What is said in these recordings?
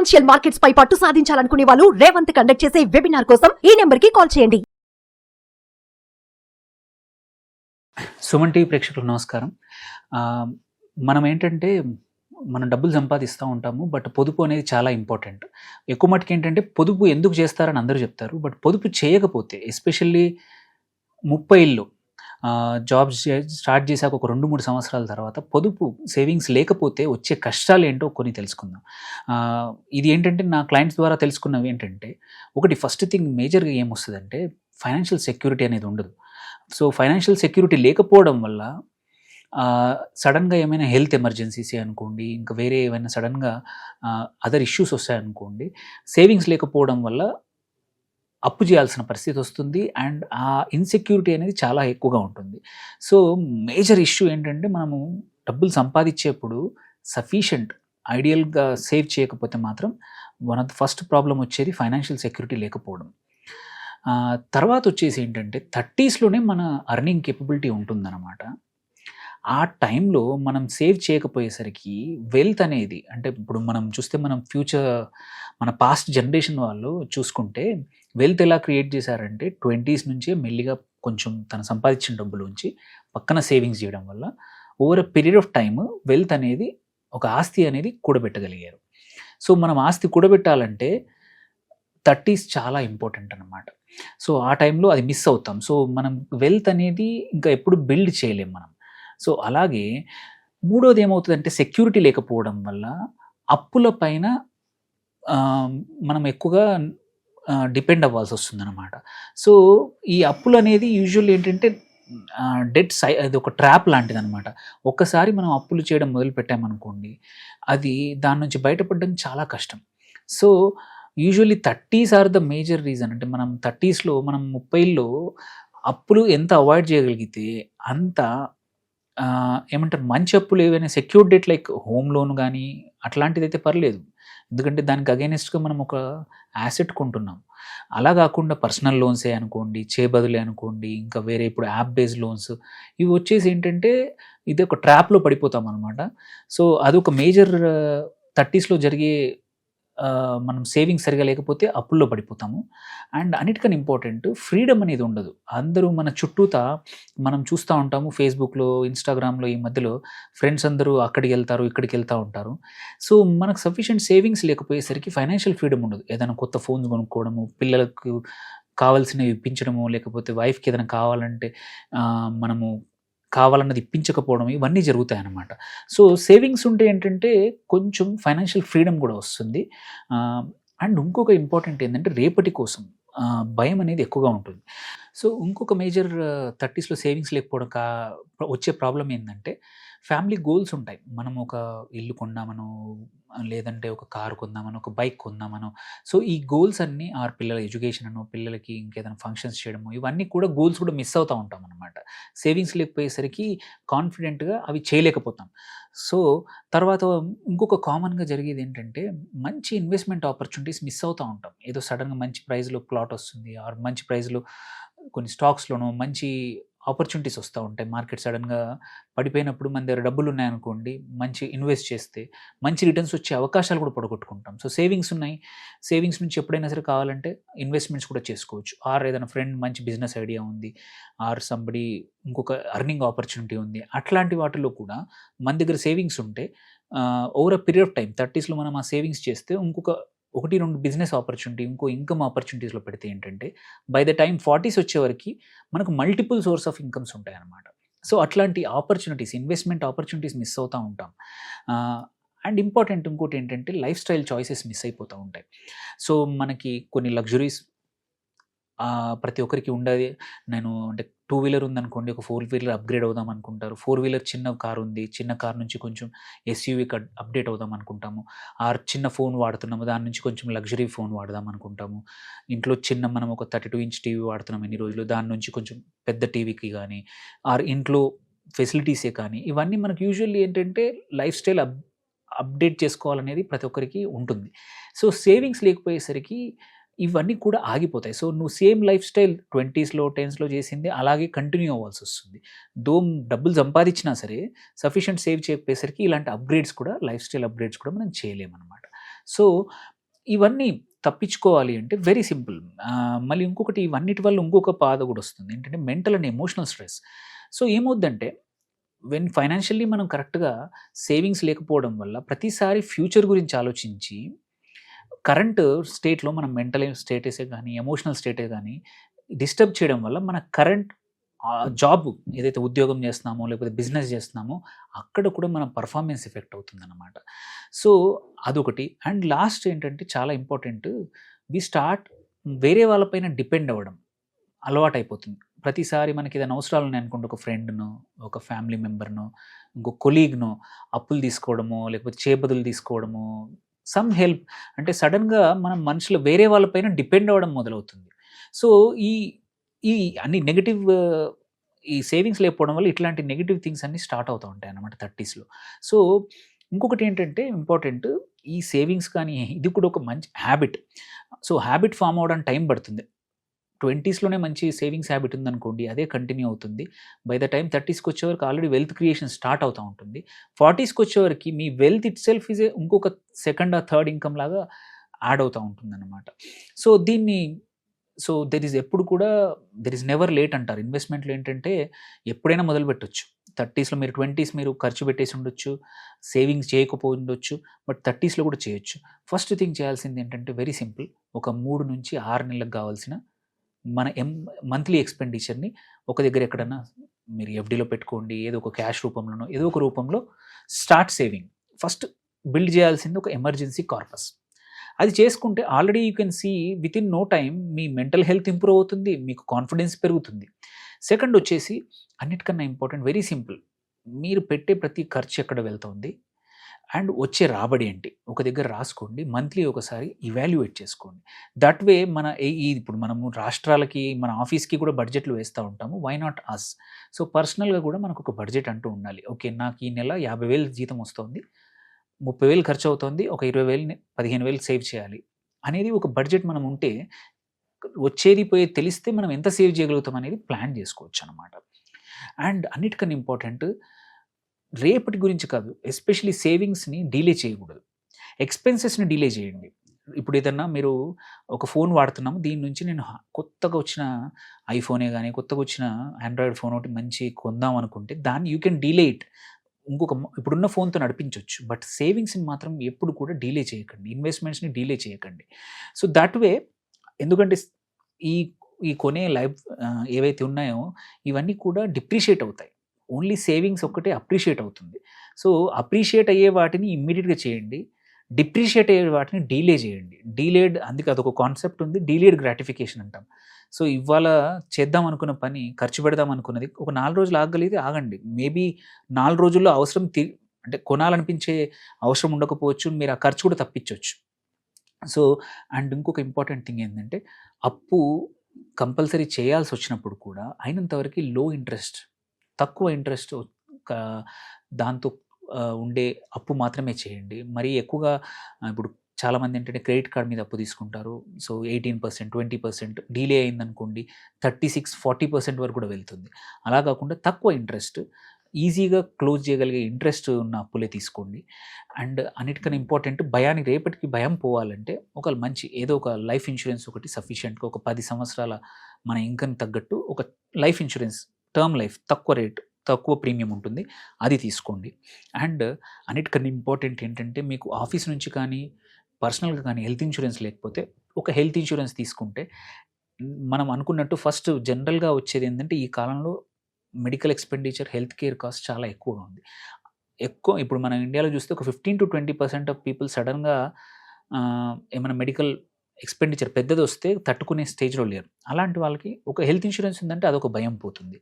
Financial markets పై పట్టు సాధించాలనుకునే వాళ్ళు Revanth conduct చేసే వెబినార్ కోసం ఈ నెంబర్ కి కాల్ చేయండి. సుమన్ టీవీ ప్రేక్షకులకు నమస్కారం. మనం ఏంటంటే మనం డబ్బులు సంపాదిస్తూ ఉంటాము, బట్ పొదుపు అనేది చాలా ఇంపార్టెంట్. ఎక్కువ మటుకు ఏంటంటే పొదుపు ఎందుకు చేస్తారని అందరూ చెప్తారు, బట్ పొదుపు చేయకపోతే ఎస్పెషల్లీ 30 జాబ్స్ స్టార్ట్ చేశాక ఒక 2-3 సంవత్సరాల తర్వాత పొదుపు సేవింగ్స్ లేకపోతే వచ్చే కష్టాలు ఏంటో కొన్ని తెలుసుకుందాం. ఇది ఏంటంటే నా క్లయింట్స్ ద్వారా తెలుసుకున్నవి ఏంటంటే, ఒకటి ఫస్ట్ థింగ్ మేజర్గా ఏమొస్తుందంటే ఫైనాన్షియల్ సెక్యూరిటీ అనేది ఉండదు. సో ఫైనాన్షియల్ సెక్యూరిటీ లేకపోవడం వల్ల సడన్గా ఏమైనా హెల్త్ ఎమర్జెన్సీస్ అనుకోండి, ఇంకా వేరే ఏమైనా సడన్గా అదర్ ఇష్యూస్ వస్తాయనుకోండి, సేవింగ్స్ లేకపోవడం వల్ల అప్పు చేయాల్సిన పరిస్థితి వస్తుంది. అండ్ ఆ ఇన్సెక్యూరిటీ అనేది చాలా ఎక్కువగా ఉంటుంది. సో మేజర్ ఇష్యూ ఏంటంటే, మనము డబ్బులు సంపాదించేప్పుడు సఫిషియంట్ ఐడియల్గా సేవ్ చేయకపోతే మాత్రం one of the first problem వచ్చేది ఫైనాన్షియల్ సెక్యూరిటీ లేకపోవడం. తర్వాత వచ్చేసి ఏంటంటే 30స్లోనే మన అర్నింగ్ కేపబిలిటీ ఉంటుందన్నమాట. ఆ టైంలో మనం సేవ్ చేయకపోయేసరికి వెల్త్ అనేది, అంటే ఇప్పుడు మనం చూస్తే మనం మన పాస్ట్ జనరేషన్ వాళ్ళు చూసుకుంటే వెల్త్ ఎలా క్రియేట్ చేశారంటే 20s నుంచే మెల్లిగా కొంచెం తను సంపాదించిన డబ్బులోంచి పక్కన సేవింగ్స్ చేయడం వల్ల over a period of time wealth అనేది, ఒక ఆస్తి అనేది కూడబెట్టగలిగారు. సో మనం ఆస్తి కూడబెట్టాలంటే 30s చాలా ఇంపార్టెంట్ అన్నమాట. సో ఆ టైంలో అది మిస్ అవుతాం. సో మనం వెల్త్ అనేది ఇంకా ఎప్పుడు బిల్డ్ చేయలేం మనం. సో అలాగే మూడోది ఏమవుతుందంటే, సెక్యూరిటీ లేకపోవడం వల్ల అప్పుల పైన మనం ఎక్కువగా డిపెండ్ అవ్వాల్సి వస్తుందన్నమాట. సో ఈ అప్పులు అనేది యూజువల్ ఏంటంటే అది ఒక ట్రాప్ లాంటిది అనమాట. ఒక్కసారి మనం అప్పులు చేయడం మొదలు పెట్టామనుకోండి, అది దాని నుంచి బయటపడడం చాలా కష్టం. So usually 30s are the major reason. అంటే మనం 30స్లో, మనం 30లో అప్పులు ఎంత అవాయిడ్ చేయగలిగితే అంత ఏమంటారు, మంచి అప్పులు ఏవైనా secured debt like home loan కానీ అట్లాంటిది అయితే పర్లేదు, ఎందుకంటే దానికి అగైనెస్ట్గా మనం ఒక యాసెట్ కొంటున్నాం. అలా కాకుండా పర్సనల్ లోన్సే అనుకోండి, చేబదులే అనుకోండి, ఇంకా వేరే ఇప్పుడు యాప్ బేస్డ్ లోన్స్, ఇవి వచ్చేసి ఏంటంటే ఇది ఒక ట్రాప్లో పడిపోతాం అనమాట. సో అదొక మేజర్ 30స్లో జరిగే, మనం సేవింగ్స్ సరిగా లేకపోతే అప్పుల్లో పడిపోతాము. అండ్ అన్నిటికన్నా ఇంపార్టెంట్, ఫ్రీడమ్ అనేది ఉండదు. అందరూ మన చుట్టూతా మనం చూస్తూ ఉంటాము, ఫేస్బుక్లో, ఇన్స్టాగ్రామ్లో ఈ మధ్యలో ఫ్రెండ్స్ అందరూ అక్కడికి వెళ్తారు, ఇక్కడికి వెళ్తూ ఉంటారు. సో మనకు సఫిషియెంట్ సేవింగ్స్ లేకపోయేసరికి ఫైనాన్షియల్ ఫ్రీడమ్ ఉండదు. ఏదైనా కొత్త ఫోన్స్ కొనుక్కోవడము, పిల్లలకు కావాల్సినవి ఇప్పించడము, లేకపోతే వైఫ్కి ఏదైనా కావాలంటే మనము కావాలన్నది ఇప్పించకపోవడం, ఇవన్నీ జరుగుతాయి అన్నమాట. సో సేవింగ్స్ ఉంటే ఏంటంటే కొంచెం ఫైనాన్షియల్ ఫ్రీడమ్ కూడా వస్తుంది. అండ్ ఇంకొక ఇంపార్టెంట్ ఏంటంటే రేపటి కోసం భయం అనేది ఎక్కువగా ఉంటుంది. సో ఇంకొక మేజర్ 30స్లో సేవింగ్స్ లేకపోవడం వచ్చే ప్రాబ్లం ఏంటంటే, ఫ్యామిలీ గోల్స్ ఉంటాయి. మనం ఒక ఇల్లు కొందామనో, లేదంటే ఒక కారు కొందామనో, ఒక బైక్ కొందామనో. సో ఈ గోల్స్ అన్నీ పిల్లల ఎడ్యుకేషన్ అనో, పిల్లలకి ఇంకేదైనా ఫంక్షన్స్ చేయడము, ఇవన్నీ కూడా గోల్స్ కూడా మిస్ అవుతూ ఉంటాం అనమాట. సేవింగ్స్ లేకపోయేసరికి కాన్ఫిడెంట్గా అవి చేయలేకపోతాం. సో తర్వాత ఇంకొక కామన్గా జరిగేది ఏంటంటే, మంచి ఇన్వెస్ట్మెంట్ ఆపర్చునిటీస్ మిస్ అవుతూ ఉంటాం. ఏదో సడన్గా మంచి ప్రైస్లో ప్లాట్ వస్తుంది, ఆర్ మంచి ప్రైస్లో కొన్ని స్టాక్స్లోనో మంచి ఆపర్చునిటీస్ వస్తూ ఉంటాయి. మార్కెట్ సడన్గా పడిపోయినప్పుడు మన దగ్గర డబ్బులు ఉన్నాయనుకోండి, మంచి ఇన్వెస్ట్ చేస్తే మంచి రిటర్న్స్ వచ్చే అవకాశాలు కూడా పడగొట్టుకుంటాం. సో సేవింగ్స్ ఉన్నాయి, సేవింగ్స్ నుంచి ఎప్పుడైనా సరే కావాలంటే ఇన్వెస్ట్మెంట్స్ కూడా చేసుకోవచ్చు. ఆర్ ఏదైనా ఫ్రెండ్ మంచి బిజినెస్ ఐడియా ఉంది, ఆర్ సంబడి ఇంకొక అర్నింగ్ ఆపర్చునిటీ ఉంది, అట్లాంటి వాటిలో కూడా మన దగ్గర సేవింగ్స్ ఉంటే over a period of time 30స్లో మనం ఆ సేవింగ్స్ చేస్తే ఇంకొక 1-2 బిజినెస్ ఆపర్చునిటీ, ఇంకో ఇన్కమ్ ఆపర్చునిటీస్లో పెడితే ఏంటంటే బై ద టైం 40s వచ్చేవరకు మనకు మల్టిపుల్ సోర్స్ ఆఫ్ ఇన్కమ్స్ ఉంటాయన్నమాట. సో అట్లాంటి ఆపర్చునిటీస్, ఇన్వెస్ట్మెంట్ ఆపర్చునిటీస్ మిస్ అవుతూ ఉంటాం. అండ్ ఇంపార్టెంట్ ఇంకోటి ఏంటంటే, లైఫ్ స్టైల్ చాయిసెస్ మిస్ అయిపోతూ ఉంటాయి. సో మనకి కొన్ని లగ్జరీస్ ప్రతి ఒక్కరికి ఉండేది. నేను అంటే 2 వీలర్ ఉందనుకోండి, ఒక 4 వీలర్ అప్గ్రేడ్ అవుదాం అనుకుంటారు. 4 వీలర్ చిన్న కారు ఉంది, చిన్న కార్ నుంచి కొంచెం ఎస్యూవీకి అప్డేట్ అవుదాం అనుకుంటాము. చిన్న ఫోన్ వాడుతున్నాము, దాని నుంచి కొంచెం లగ్జరీ ఫోన్ వాడదాం అనుకుంటాము. ఇంట్లో మనం ఒక 32 ఇంచ్ టీవీ వాడుతున్నాం ఎన్ని రోజులు, దాని నుంచి కొంచెం పెద్ద టీవీకి కానీ, ఇంట్లో ఫెసిలిటీసే కానీ, ఇవన్నీ మనకు యూజువల్లీ ఏంటంటే లైఫ్ స్టైల్ అప్డేట్ చేసుకోవాలనేది ప్రతి ఒక్కరికి ఉంటుంది. సో సేవింగ్స్ లేకపోయేసరికి ఇవన్నీ కూడా ఆగిపోతాయి. సో నువ్వు సేమ్ లైఫ్ స్టైల్ 20స్లో 10స్లో చేసింది అలాగే కంటిన్యూ అవ్వాల్సి వస్తుంది. డబ్బులు సంపాదించినా సరే సఫిషియంట్ సేవ్ చేయకపోయేసరికి ఇలాంటి అప్గ్రేడ్స్ కూడా, లైఫ్ స్టైల్ అప్గ్రేడ్స్ కూడా మనం చేయలేమన్నమాట. సో ఇవన్నీ తప్పించుకోవాలి అంటే వెరీ సింపుల్. మళ్ళీ ఇంకొకటి ఇవన్నిటి వల్ల ఇంకొక బాధ కూడా వస్తుంది. ఏంటంటే mental and emotional stress. So ఏమవుద్దంటే ఫైనాన్షియల్లీ మనం కరెక్ట్‌గా సేవింగ్స్ లేకపోవడం వల్ల ప్రతిసారి ఫ్యూచర్ గురించి ఆలోచించి కరెంట్ స్టేట్‌లో మనం మెంటల్ స్టేటసే గానీ, ఎమోషనల్ స్టేటే గానీ డిస్టర్బ్ చేయడం వల్ల మన కరెంట్ జాబ్ ఏదైతే ఉద్యోగం చేస్తున్నామో, లేకపోతే బిజినెస్ చేస్తున్నామో అక్కడ కూడా మన పర్ఫార్మెన్స్ ఎఫెక్ట్ అవుతుందన్నమాట. సో అదొకటి. అండ్ లాస్ట్ ఏంటంటే చాలా ఇంపార్టెంట్, వి స్టార్ట్ వేరే వాళ్ళ పైన డిపెండ్ అవ్వడం అలవాటైపోతుంది. ప్రతిసారి మనకి ఏదైనా అవసరాలు ఉన్నాయనుకోండి, ఒక ఫ్రెండ్‌నో, ఒక ఫ్యామిలీ మెంబర్‌నో, ఇంకో కొలీగ్‌నో అప్పులు తీసుకోవడమో, లేకపోతే చేబదులు తీసుకోవడమో, సమ్ హెల్ప్ అంటే సడెన్‌గా మనం మనుషులు వేరే వాళ్ళ పైన డిపెండ్ అవ్వడం మొదలవుతుంది. సో ఈ ఈ అన్ని నెగెటివ్ ఈ సేవింగ్స్ లేకపోవడం వల్ల ఇట్లాంటి నెగెటివ్ థింగ్స్ అన్నీ స్టార్ట్ అవుతా ఉంటాయన్నమాట 30స్‌లో. సో ఇంకొకటి ఏంటంటే ఇంపార్టెంట్, ఈ సేవింగ్స్ కానీ ఇది కూడా ఒక మంచి హ్యాబిట్. సో హ్యాబిట్ ఫార్మ్ అవ్వడానికి టైం పడుతుంది. 20స్‌లోనే మంచి సేవింగ్స్ హ్యాబిట్ ఉందనుకోండి, అదే కంటిన్యూ అవుతుంది. బై ద టైమ్ 30స్‌కి వచ్చేవరకు ఆల్రెడీ వెల్త్ క్రియేషన్ స్టార్ట్ అవుతా ఉంటుంది. 40స్‌కి వచ్చేవరకు మీ వెల్త్ ఇట్ సెల్ఫ్ ఈజ్ ఇంకొక సెకండ్ ఆర్ థర్డ్ ఇన్‌కమ్ లాగా యాడ్ అవుతా ఉంటుందన్నమాట. సో దీన్ని దెర్ ఈజ్ ఎప్పుడు కూడా దెర్ ఈజ్ నెవర్ లేట్ అంటారు. ఇన్వెస్ట్‌మెంట్‌లో ఏంటంటే ఎప్పుడైనా మొదలుపెట్టొచ్చు. 30స్‌లో మీరు 20స్ మీరు ఖర్చు పెట్టేసి ఉండొచ్చు, సేవింగ్స్ చేయకపోయి ఉండొచ్చు. బట్ 30స్‌లో కూడా చేయొచ్చు. ఫస్ట్ థింగ్ చేయాల్సింది ఏంటంటే వెరీ సింపుల్. ఒక 3 నుంచి 6 నెలలకు కావాల్సిన మన మంత్లీ ఎక్స్‌పెండిచర్‌ని ఒక దగ్గర ఎక్కడన్నా మీరు ఎఫ్‌డీలో పెట్టుకోండి. ఏదో ఒక క్యాష్ రూపంలోనో, ఏదో ఒక రూపంలో స్టార్ట్ సేవింగ్. ఫస్ట్ బిల్డ్ చేయాల్సింది ఒక ఎమర్జెన్సీ కార్పస్. అది చేసుకుంటే already you can see within no time మీ మెంటల్ హెల్త్ ఇంప్రూవ్ అవుతుంది. మీకు కాన్ఫిడెన్స్ పెరుగుతుంది. సెకండ్ వచ్చేసి అన్నిటికన్నా ఇంపార్టెంట్ వెరీ సింపుల్. మీరు పెట్టే ప్రతి ఖర్చు ఎక్కడ వెళ్తుంది అండ్ వచ్చే రాబడి ఏంటి ఒక దగ్గర రాసుకోండి. మంత్లీ ఒకసారి ఇవాల్యుయేట్ చేసుకోండి. దట్ వే మన ఇప్పుడు మనము రాష్ట్రాలకి, మన ఆఫీస్‌కి కూడా బడ్జెట్లు వేస్తూ ఉంటాము. Why not us? సో పర్సనల్‌గా కూడా మనకు ఒక బడ్జెట్ అంటూ ఉండాలి. ఓకే, నాకు ఈ నెల 50,000 జీతం వస్తుంది, 30,000 ఖర్చు అవుతుంది, ఒక 20,000 15,000 సేవ్ చేయాలి అనేది ఒక బడ్జెట్ మనం ఉంటే, వచ్చేది పోయేది తెలిస్తే మనం ఎంత సేవ్ చేయగలుగుతాం అనేది ప్లాన్ చేసుకోవచ్చు అనమాట. అండ్ అన్నిటికన్నా ఇంపార్టెంట్, రేపటి గురించి కాదు, ఎస్పెషల్లీ సేవింగ్స్‌ని డిలే చేయకూడదు. ఎక్స్‌పెన్సెస్‌ని డిలే చేయండి. ఇప్పుడు ఏదన్నా మీరు ఒక ఫోన్ వాడుతున్నాము, దీని నుంచి నేను కొత్తగా వచ్చిన ఐఫోనే గానీ, కొత్తగా వచ్చిన ఆండ్రాయిడ్ ఫోన్ ఒకటి మంచి కొందాం అనుకుంటే దాన్ని యూ కెన్ డిలే ఇట్. ఇప్పుడున్న ఫోన్‌తో నడిపించొచ్చు. బట్ సేవింగ్స్‌ని మాత్రం ఎప్పుడు కూడా డిలే చేయకండి. ఇన్వెస్ట్‌మెంట్స్‌ని డిలే చేయకండి. సో దట్ వే, ఎందుకంటే ఈ ఈ కొనే ఏవైతే ఉన్నాయో ఇవన్నీ కూడా డిప్రిషియేట్ అవుతాయి. ఓన్లీ సేవింగ్స్ ఒక్కటే అప్రిషియేట్ అవుతుంది. సో అప్రిషియేట్ అయ్యే వాటిని ఇమ్మీడియేట్‌గా చేయండి. డిప్రిషియేట్ అయ్యే వాటిని డీలే చేయండి. అందుకే అదొక కాన్సెప్ట్ ఉంది. డీలేడ్ గ్రాటిఫికేషన్ అంటాం. సో ఇవాళ చేద్దాం అనుకున్న పని, ఖర్చు పెడదాం అనుకున్నది ఒక 4 రోజులు ఆగగలిగితే ఆగండి. మేబీ 4 రోజుల్లో అవసరం అంటే కొనాలనిపించే అవసరం ఉండకపోవచ్చు. మీరు ఆ ఖర్చు కూడా తప్పించొచ్చు. సో అండ్ ఇంకొక ఇంపార్టెంట్ థింగ్ ఏంటంటే, అప్పు కంపల్సరీ చేయాల్సొచ్చినప్పుడు కూడా అయినంత వరకి లో ఇంట్రెస్ట్, తక్కువ ఇంట్రెస్ట్ క దాంతో ఉండే అప్పు మాత్రమే చేయండి. మరీ ఎక్కువగా ఇప్పుడు చాలామంది ఏంటంటే క్రెడిట్ కార్డ్ మీద అప్పు తీసుకుంటారు. సో 18%, 20% డిలే అయిందనుకోండి 36, 40% వరకు కూడా వెళ్తుంది. అలా కాకుండా తక్కువ ఇంట్రెస్ట్, ఈజీగా క్లోజ్ చేయగలిగే ఇంట్రెస్ట్ ఉన్న అప్పులే తీసుకోండి. అండ్ అన్నిటికన్నా ఇంపార్టెంట్, రేపటికి భయం పోవాలంటే ఒక మంచి ఏదో ఒక లైఫ్ ఇన్సూరెన్స్ ఒకటి సఫిషియెంట్‌గా ఒక 10 సంవత్సరాల మన ఇన్‌కమ్ తగ్గట్టు ఒక లైఫ్ ఇన్సూరెన్స్, టర్మ్ లైఫ్, తక్కువ రేట్, తక్కువ ప్రీమియం ఉంటుంది, అది తీసుకోండి. అండ్ అన్నిటికన్నా ఇంపార్టెంట్ ఏంటంటే, మీకు ఆఫీస్ నుంచి కానీ, పర్సనల్‌గా కానీ హెల్త్ ఇన్సూరెన్స్ లేకపోతే ఒక హెల్త్ ఇన్సూరెన్స్ తీసుకుంటే, మనం అనుకున్నట్టు ఫస్ట్ జనరల్‌గా వచ్చేది ఏంటంటే, ఈ కాలంలో medical expenditure, health care cost చాలా ఎక్కువగా ఉంది. ఇప్పుడు మన ఇండియాలో చూస్తే ఒక 15-20% ఆఫ్ పీపుల్ సడెన్‌గా ఏమైనా మెడికల్ ఎక్స్‌పెండిచర్ పెద్దదొస్తే తట్టుకునే స్టేజ్‌లో లేరు. అలాంటి వాళ్ళకి ఒక హెల్త్ ఇన్సూరెన్స్ ఉందంటే అదొక భయం పోతుంది.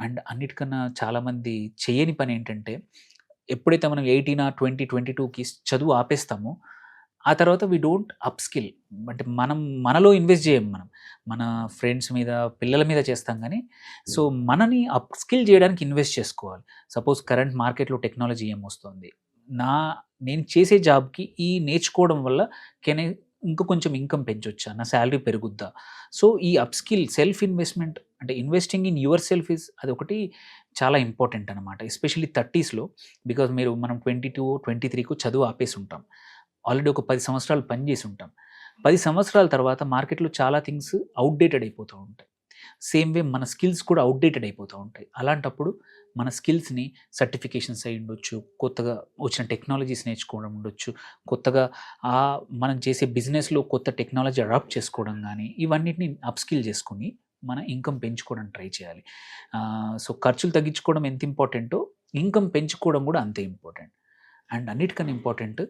అండ్ అన్నిటికన్నా చాలామంది చేయని పని ఏంటంటే, ఎప్పుడైతే మనం 18 ఆర్ 20, 22కి చదువు ఆపేస్తామో, ఆ తర్వాత వి డోంట్ అప్ స్కిల్. అంటే మనలో ఇన్వెస్ట్ చేయం మనం. మన ఫ్రెండ్స్ మీద, పిల్లల మీద చేస్తాం కానీ, సో మనని అప్ స్కిల్ చేయడానికి ఇన్వెస్ట్ చేసుకోవాలి. సపోజ్ కరెంట్ మార్కెట్‌లో టెక్నాలజీ ఏమొస్తుంది, నేను చేసే జాబ్‌కి ఈ నేర్చుకోవడం వల్ల ఇంకా కొంచెం ఇన్కమ్ పెంచొచ్చా, నా సాలరీ పెరుగుద్దా? సో ఈ అప్ స్కిల్, సెల్ఫ్ ఇన్వెస్ట్‌మెంట్ అంటే ఇన్వెస్టింగ్ ఇన్ యువర్ సెల్ఫ్ అదొకటి చాలా ఇంపార్టెంట్ అనమాట. ఎస్పెషల్లీ 30స్‌లో. బికాజ్ మనం 22, 23కు చదువు ఆపేసి ఉంటాం. ఆల్రెడీ ఒక 10 సంవత్సరాలు పనిచేసి ఉంటాం. 10 సంవత్సరాల తర్వాత మార్కెట్లో చాలా థింగ్స్ అవుట్‌డేటెడ్ అయిపోతూ ఉంటాయి. సేమ్ వే మన స్కిల్స్ కూడా అవుట్‌డేటెడ్ అయిపోతూ ఉంటాయి. అలాంటప్పుడు మన స్కిల్స్‌ని సర్టిఫికేషన్స్ అయ్యి ఉండొచ్చు, కొత్తగా వచ్చిన టెక్నాలజీస్ నేర్చుకోవడం ఉండొచ్చు, కొత్తగా మనం చేసే బిజినెస్‌లో కొత్త టెక్నాలజీ అడాప్ట్ చేసుకోవడం గానీ, ఇవన్నిటిని అప్‌స్కిల్ చేసుకొని మన ఇన్‌కమ్ పెంచుకోవడానికి ట్రై చేయాలి. సో, ఖర్చులు తగ్గించుకోవడం ఎంత ఇంపార్టెంటో, ఇన్‌కమ్ పెంచుకోవడం కూడా అంతే ఇంపార్టెంట్. అండ్ అన్నిటికన్నా ఇంపార్టెంట్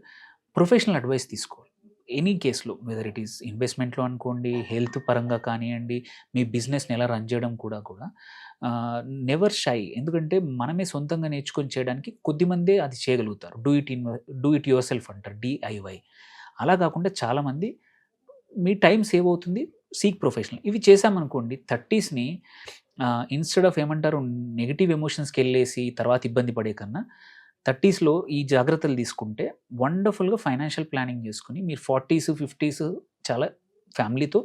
ప్రొఫెషనల్ అడ్వైస్ తీసుకోవాలి. ఎనీ కేస్‌లో వెదర్ ఇట్ ఈస్ ఇన్వెస్ట్‌మెంట్‌లో అనుకోండి, హెల్త్ పరంగా కానియండి, మీ బిజినెస్‌ని ఎలా రన్ చేయడం కూడా నెవర్ షై. ఎందుకంటే మనమే సొంతంగా నేర్చుకొని చేయడానికి కొద్దిమందే అది చేయగలుగుతారు. డూ ఇట్ యువర్ సెల్ఫ్ అంటారు, డీఐవై. అలా కాకుండా చాలామంది మీ టైం సేవ్ అవుతుంది. Seek professional. ఇవి చేశామనుకోండి 30స్‌ని ఇన్‌స్టెడ్ ఆఫ్ ఏమంటారు నెగెటివ్ ఎమోషన్స్‌కెళ్ళేసి తర్వాత ఇబ్బంది పడే కన్నా 30స్‌లో ఈ జాగ్రత్తలు తీసుకుంటే వండర్‌ఫుల్‌గా ఫైనాన్షియల్ ప్లానింగ్ చేసుకొని మీరు 40స్, 50స్ చాలా ఫ్యామిలీతో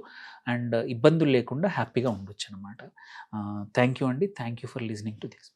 అండ్ ఇబ్బందులు లేకుండా హ్యాపీగా ఉండొచ్చనమాట. థ్యాంక్ యూ అండి. Thank you for listening to this.